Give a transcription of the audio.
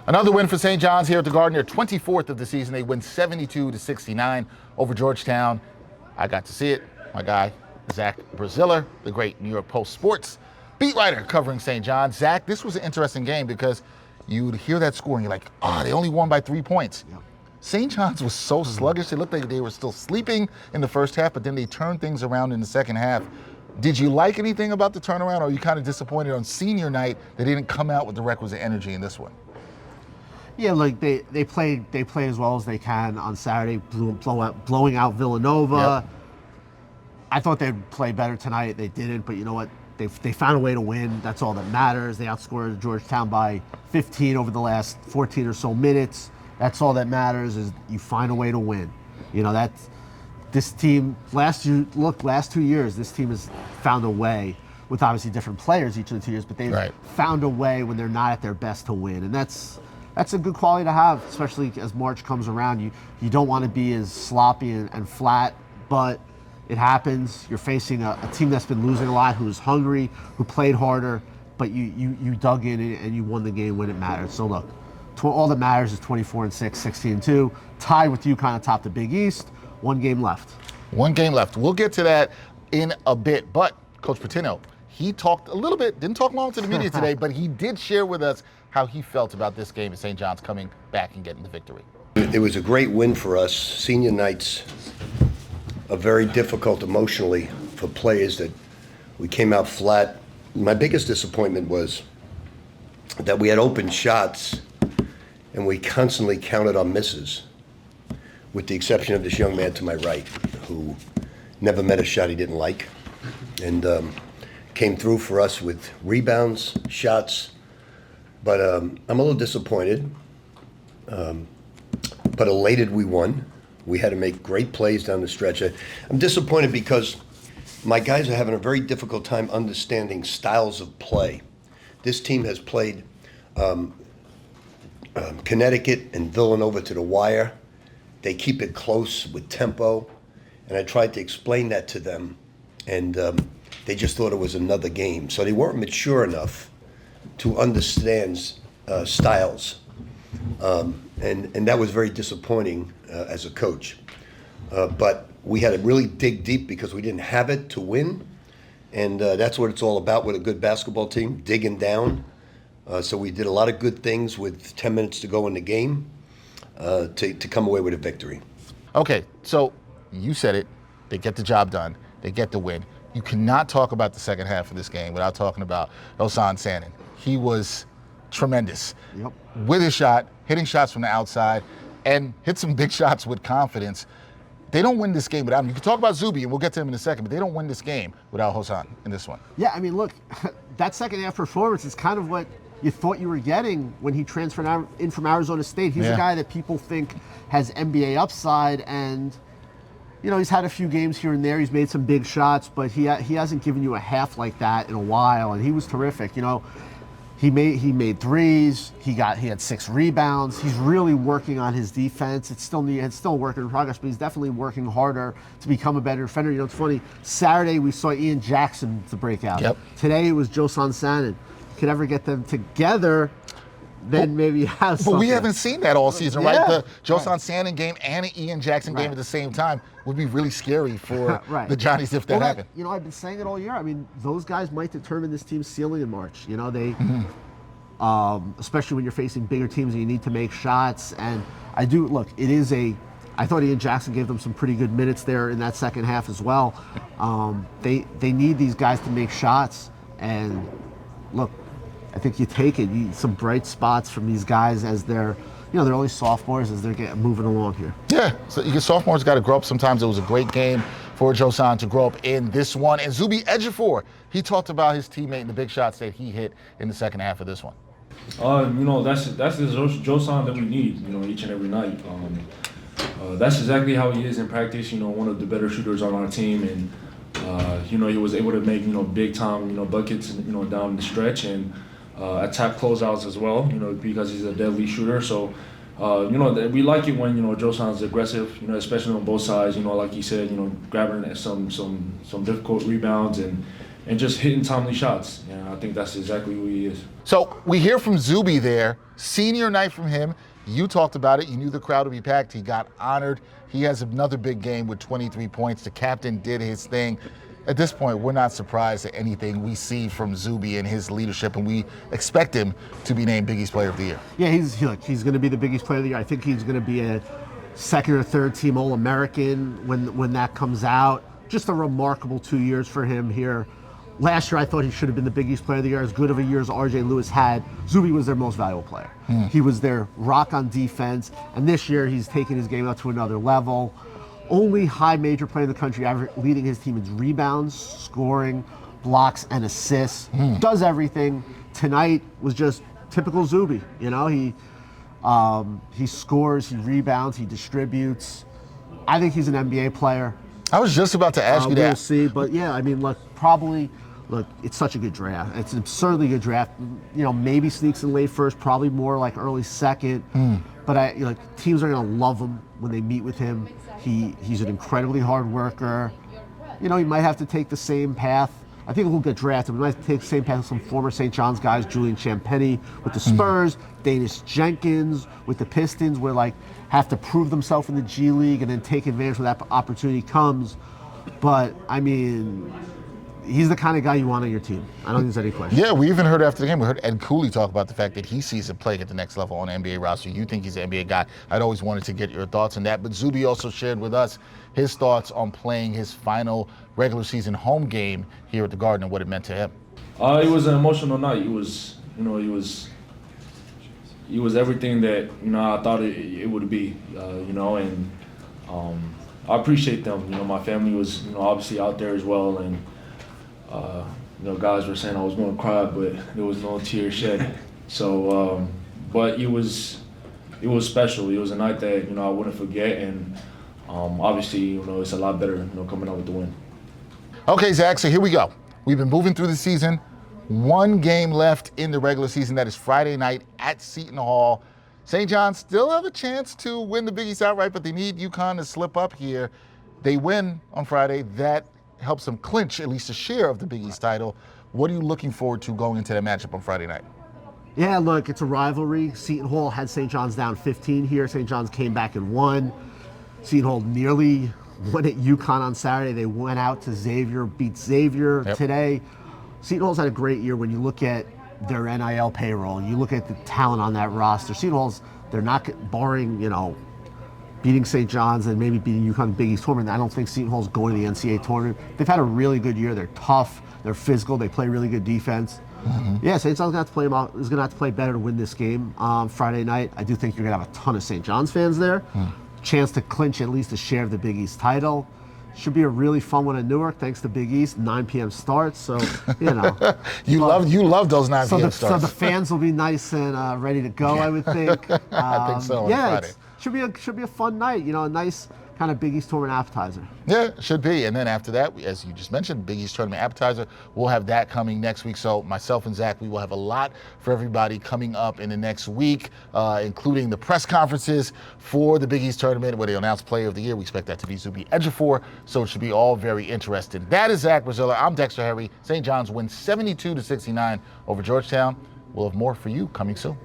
Another win for St. John's here at the Garden, their 24th of the season. They win 72-69 over Georgetown. I got to see it. My guy, Zach Braziller, the great New York Post sports beat writer covering St. John's. Zach, this was an interesting game because you'd hear that score and you're like, they only won by 3 points. Yep. St. John's was so sluggish. It looked like they were still sleeping in the first half, but then they turned things around in the second half. Did you like anything about the turnaround, or are you kind of disappointed on senior night they didn't come out with the requisite energy in this one? Yeah, like they played as well as they can on Saturday, blowing out Villanova. Yep. I thought they'd play better tonight. They didn't, but you know what? They found a way to win. That's all that matters. They outscored Georgetown by 15 over the last 14 or so minutes. That's all that matters, is you find a way to win. You know, that's this team. Last 2 years, this team has found a way, with obviously different players each of the 2 years, but they've found a way when they're not at their best to win, and that's a good quality to have, especially as March comes around. You don't want to be as sloppy and flat, but it happens. You're facing a team that's been losing a lot, who's hungry, who played harder, but you dug in and you won the game when it mattered. So look, all that matters is 24-6, 16-2, tied with UConn atop the Big East. 1 game left. 1 game left. We'll get to that in a bit, but Coach Pitino, he talked a little bit, didn't talk long to the media today, but he did share with us how he felt about this game at St. John's coming back and getting the victory. It was a great win for us. Senior nights are very difficult emotionally for players that we came out flat. My biggest disappointment was that we had open shots and we constantly counted on misses, with the exception of this young man to my right, who never met a shot he didn't like, and came through for us with rebounds, shots. But I'm a little disappointed, but elated we won. We had to make great plays down the stretch. I'm disappointed because my guys are having a very difficult time understanding styles of play. This team has played Connecticut and Villanova to the wire. They keep it close with tempo, and I tried to explain that to them, and they just thought it was another game. So they weren't mature enough to understand styles, and that was very disappointing as a coach. But we had to really dig deep because we didn't have it to win, and that's what it's all about with a good basketball team, digging down. So we did a lot of good things with 10 minutes to go in the game to come away with a victory. Okay, so you said it. They get the job done. They get the win. You cannot talk about the second half of this game without talking about Joson Sanon. He was tremendous with his shot, hitting shots from the outside, and hit some big shots with confidence. They don't win this game without him. You can talk about Zuby, and we'll get to him in a second, but they don't win this game without Josan in this one. Yeah, I mean, look, that second half performance is kind of what you thought you were getting when he transferred in from Arizona State. He's a guy that people think has NBA upside, and you know, he's had a few games here and there. He's made some big shots, but he hasn't given you a half like that in a while, and he was terrific. You know, he made threes. He had 6 rebounds. He's really working on his defense. It's still a work in progress, but he's definitely working harder to become a better defender. You know, it's funny. Saturday we saw Ian Jackson to break out. Today it was Joson Sanon. Could ever get them together, then maybe you have something. But we haven't seen that all season, right? The Joson Sanon game and an Ian Jackson game at the same time would be really scary for the Johnnies if that happened. You know, I've been saying it all year. I mean, those guys might determine this team's ceiling in March. You know, they, especially when you're facing bigger teams and you need to make shots. And I thought Ian Jackson gave them some pretty good minutes there in that second half as well. They need these guys to make shots, and look, I think you take it. Some bright spots from these guys as they're only sophomores as they're moving along here. Yeah, so sophomores got to grow up. Sometimes it was a great game for Josan to grow up in this one. And Zuby Ejiofor, he talked about his teammate and the big shots that he hit in the second half of this one. You know, that's the Josan that we need, you know, each and every night. That's exactly how he is in practice. You know, one of the better shooters on our team, and you know, he was able to make, you know, big time, you know, buckets, you know, down the stretch, and attack closeouts as well, you know, because he's a deadly shooter. So, you know, we like it when, you know, Josan's aggressive, you know, especially on both sides, you know, like he said, you know, grabbing some difficult rebounds and, and just hitting timely shots. And I think that's exactly who he is. So we hear from Zuby there, senior night from him. You talked about it. You knew the crowd would be packed. He got honored. He has another big game with 23 points. The captain did his thing. At this point, we're not surprised at anything we see from Zuby and his leadership, and we expect him to be named Big East Player of the Year. Yeah, he's going to be the Big East Player of the Year. I think he's going to be a second or third team All-American when that comes out. Just a remarkable 2 years for him here. Last year, I thought he should have been the Big East Player of the Year. As good of a year as R.J. Lewis had, Zuby was their most valuable player. He was their rock on defense, and this year he's taken his game up to another level. Only high major player in the country leading his team in rebounds, scoring, blocks, and assists. Does everything. Tonight was just typical Zuby. You know, he scores, he rebounds, he distributes. I think he's an NBA player. I was just about to ask you that. We'll see, but yeah, I mean, look, it's such a good draft. It's an absurdly good draft. You know, maybe sneaks in late first, probably more like early second. But teams are going to love him when they meet with him. He's an incredibly hard worker. You know, he might have to take the same path. I think he'll get drafted, but he might have to take the same path as some former St. John's guys, Julian Champagnie with the Spurs, Danish Jenkins with the Pistons, where have to prove themselves in the G League and then take advantage when that opportunity comes. But I mean, he's the kind of guy you want on your team. I don't think there's any question. Yeah, we even heard after the game, we heard Ed Cooley talk about the fact that he sees him playing at the next level on the NBA roster. You think he's an NBA guy. I'd always wanted to get your thoughts on that. But Zuby also shared with us his thoughts on playing his final regular season home game here at the Garden and what it meant to him. It was an emotional night. It was everything that I thought it would be. And I appreciate them. My family was obviously out there as well, and guys were saying I was going to cry, but there was no tears shed. So, but it was special. It was a night that I wouldn't forget, and obviously it's a lot better coming out with the win. Okay, Zach. So here we go. We've been moving through the season. One game left in the regular season. That is Friday night at Seton Hall. St. John's still have a chance to win the Big East outright, but they need UConn to slip up here. They win on Friday. That helps them clinch at least a share of the Big East title. What are you looking forward to going into that matchup on Friday night? Yeah, look, it's a rivalry. Seton Hall had St. John's down 15 here. St. John's came back and won. Seton Hall nearly won at UConn on Saturday. They went out to Xavier, beat Xavier today. Seton Hall's had a great year when you look at their NIL payroll. You look at the talent on that roster. Seton Hall's, they're not barring, beating St. John's and maybe beating UConn in the Big East tournament. I don't think Seton Hall's going to the NCAA tournament. They've had a really good year. They're tough. They're physical. They play really good defense. Yeah, St. John's is going to have to play better to win this game Friday night. I do think you're going to have a ton of St. John's fans there. Chance to clinch at least a share of the Big East title. Should be a really fun one in Newark, thanks to Big East. 9 p.m. starts, so you love those 9 p.m. starts. So the fans will be nice and ready to go, I would think. I think so. Yeah, should be a fun night. A nice kind of Big East tournament appetizer. Yeah, it should be. And then after that, as you just mentioned, Big East tournament appetizer, we'll have that coming next week. So myself and Zach, we will have a lot for everybody coming up in the next week, including the press conferences for the Big East tournament where they announce Player of the Year. We expect that to be Zuby Ejiofor, so it should be all very interesting. That is Zach Braziller. I'm Dexter Henry. St. John's wins 72-69 over Georgetown. We'll have more for you coming soon.